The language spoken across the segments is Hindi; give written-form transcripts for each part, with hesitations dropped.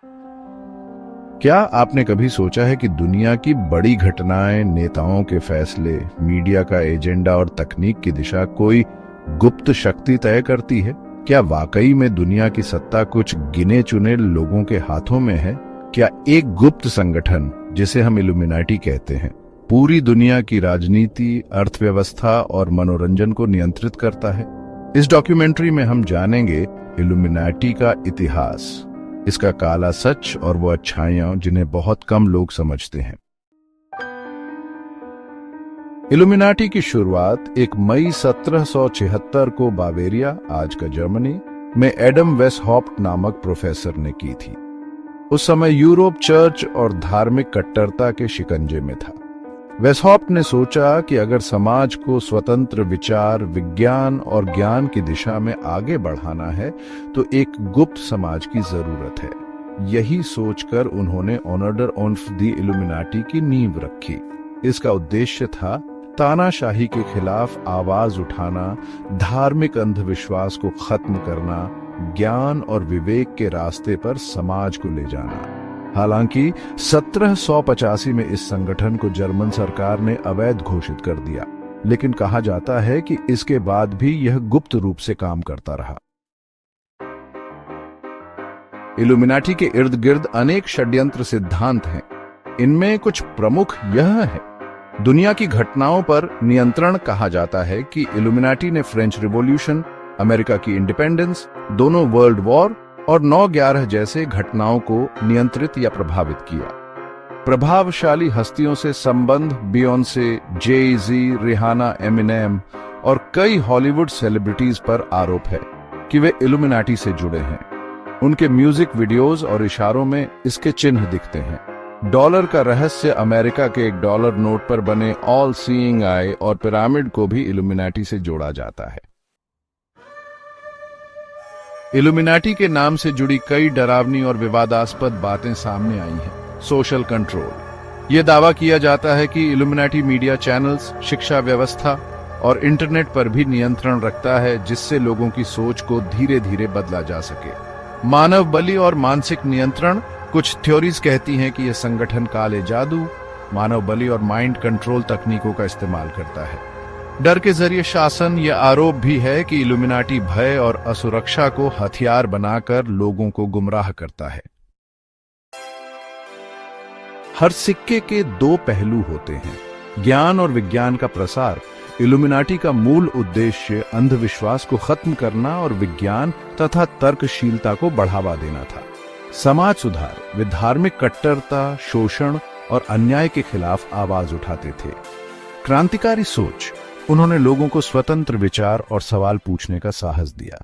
क्या आपने कभी सोचा है कि दुनिया की बड़ी घटनाएं, नेताओं के फैसले, मीडिया का एजेंडा और तकनीक की दिशा कोई गुप्त शक्ति तय करती है? क्या वाकई में दुनिया की सत्ता कुछ गिने चुने लोगों के हाथों में है? क्या एक गुप्त संगठन, जिसे हम इल्यूमिनाटी कहते हैं, पूरी दुनिया की राजनीति, अर्थव्यवस्था और मनोरंजन को नियंत्रित करता है? इस डॉक्यूमेंट्री में हम जानेंगे इल्यूमिनाटी का इतिहास, इसका काला सच और वो अच्छाइयां जिन्हें बहुत कम लोग समझते हैं। इल्यूमिनाटी की शुरुआत 1 मई 1776 को बावेरिया, आज का जर्मनी, में एडम वेसहॉप्ट नामक प्रोफेसर ने की थी। उस समय यूरोप चर्च और धार्मिक कट्टरता के शिकंजे में था। वेसहॉप्ट ने सोचा कि अगर समाज को स्वतंत्र विचार, विज्ञान और ज्ञान की दिशा में आगे बढ़ाना है तो एक गुप्त समाज की जरूरत है। यही सोचकर उन्होंने ऑर्डर ऑफ द इल्यूमिनाटी की नींव रखी। इसका उद्देश्य था तानाशाही के खिलाफ आवाज उठाना, धार्मिक अंधविश्वास को खत्म करना, ज्ञान और विवेक के रास्ते पर समाज को ले जाना। हालांकि 1785 में इस संगठन को जर्मन सरकार ने अवैध घोषित कर दिया, लेकिन कहा जाता है कि इसके बाद भी यह गुप्त रूप से काम करता रहा। इल्यूमिनाटी के इर्द गिर्द अनेक षड्यंत्र सिद्धांत हैं। इनमें कुछ प्रमुख यह है: दुनिया की घटनाओं पर नियंत्रण। कहा जाता है कि इल्यूमिनाटी ने फ्रेंच रिवॉल्यूशन, अमेरिका की इंडिपेंडेंस, दोनों वर्ल्ड वॉर और 9/11 जैसे घटनाओं को नियंत्रित या प्रभावित किया। प्रभावशाली हस्तियों से संबंध बियोंसे, जे-ज़ी, रिहाना, एमिनेम और कई हॉलीवुड सेलिब्रिटीज पर आरोप है कि वे इल्यूमिनाटी से जुड़े हैं। उनके म्यूजिक वीडियोस और इशारों में इसके चिन्ह दिखते हैं। डॉलर का रहस्य अमेरिका के एक डॉलर नोट पर बने ऑल सीइंग आई और पिरामिड को भी इल्यूमिनाटी से जोड़ा जाता है। इल्यूमिनाटी के नाम से जुड़ी कई डरावनी और विवादास्पद बातें सामने आई हैं। Social control. यह दावा किया जाता है कि इल्यूमिनाटी मीडिया चैनल्स, शिक्षा व्यवस्था और इंटरनेट पर भी नियंत्रण रखता है, जिससे लोगों की सोच को धीरे धीरे बदला जा सके। मानव बलि और मानसिक नियंत्रण। कुछ थ्योरीज कहती हैं कि यह संगठन काले जादू, मानव बलि और माइंड कंट्रोल तकनीकों का इस्तेमाल करता है। डर के जरिए शासन। यह आरोप भी है कि इल्यूमिनाटी भय और असुरक्षा को हथियार बनाकर लोगों को गुमराह करता है। हर सिक्के के 2 पहलू होते हैं। ज्ञान और विज्ञान का प्रसार। इल्यूमिनाटी का मूल उद्देश्य अंधविश्वास को खत्म करना और विज्ञान तथा तर्कशीलता को बढ़ावा देना था। समाज सुधार। वे धार्मिक कट्टरता, शोषण और अन्याय के खिलाफ आवाज उठाते थे। क्रांतिकारी सोच। उन्होंने लोगों को स्वतंत्र विचार और सवाल पूछने का साहस दिया।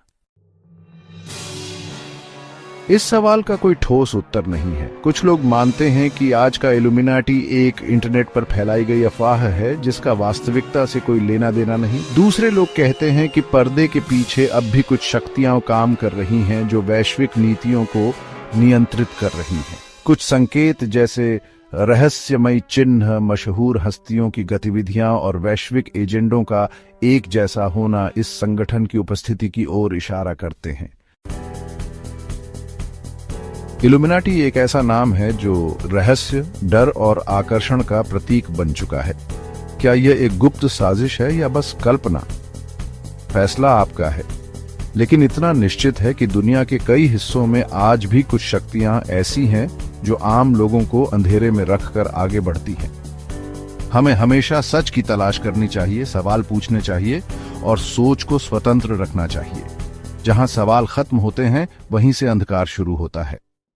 इस सवाल का कोई ठोस उत्तर नहीं है। कुछ लोग मानते हैं कि आज का इल्यूमिनाटी एक इंटरनेट पर फैलाई गई अफवाह है, जिसका वास्तविकता से कोई लेना देना नहीं। दूसरे लोग कहते हैं कि पर्दे के पीछे अब भी कुछ शक्तियां काम कर रही हैं, जो वैश्विक नीतियों को नियंत्रित कर रही हैं। कुछ संकेत जैसे रहस्यमयी चिन्ह, मशहूर हस्तियों की गतिविधियां और वैश्विक एजेंडों का एक जैसा होना इस संगठन की उपस्थिति की ओर इशारा करते हैं। इल्यूमिनाटी एक ऐसा नाम है जो रहस्य, डर और आकर्षण का प्रतीक बन चुका है। क्या यह एक गुप्त साजिश है या बस कल्पना? फैसला आपका है, लेकिन इतना निश्चित है कि दुनिया के कई हिस्सों में आज भी कुछ शक्तियां ऐसी हैं जो आम लोगों को अंधेरे में रखकर आगे बढ़ती हैं। हमें हमेशा सच की तलाश करनी चाहिए, सवाल पूछने चाहिए और सोच को स्वतंत्र रखना चाहिए। जहां सवाल खत्म होते हैं, वहीं से अंधकार शुरू होता है।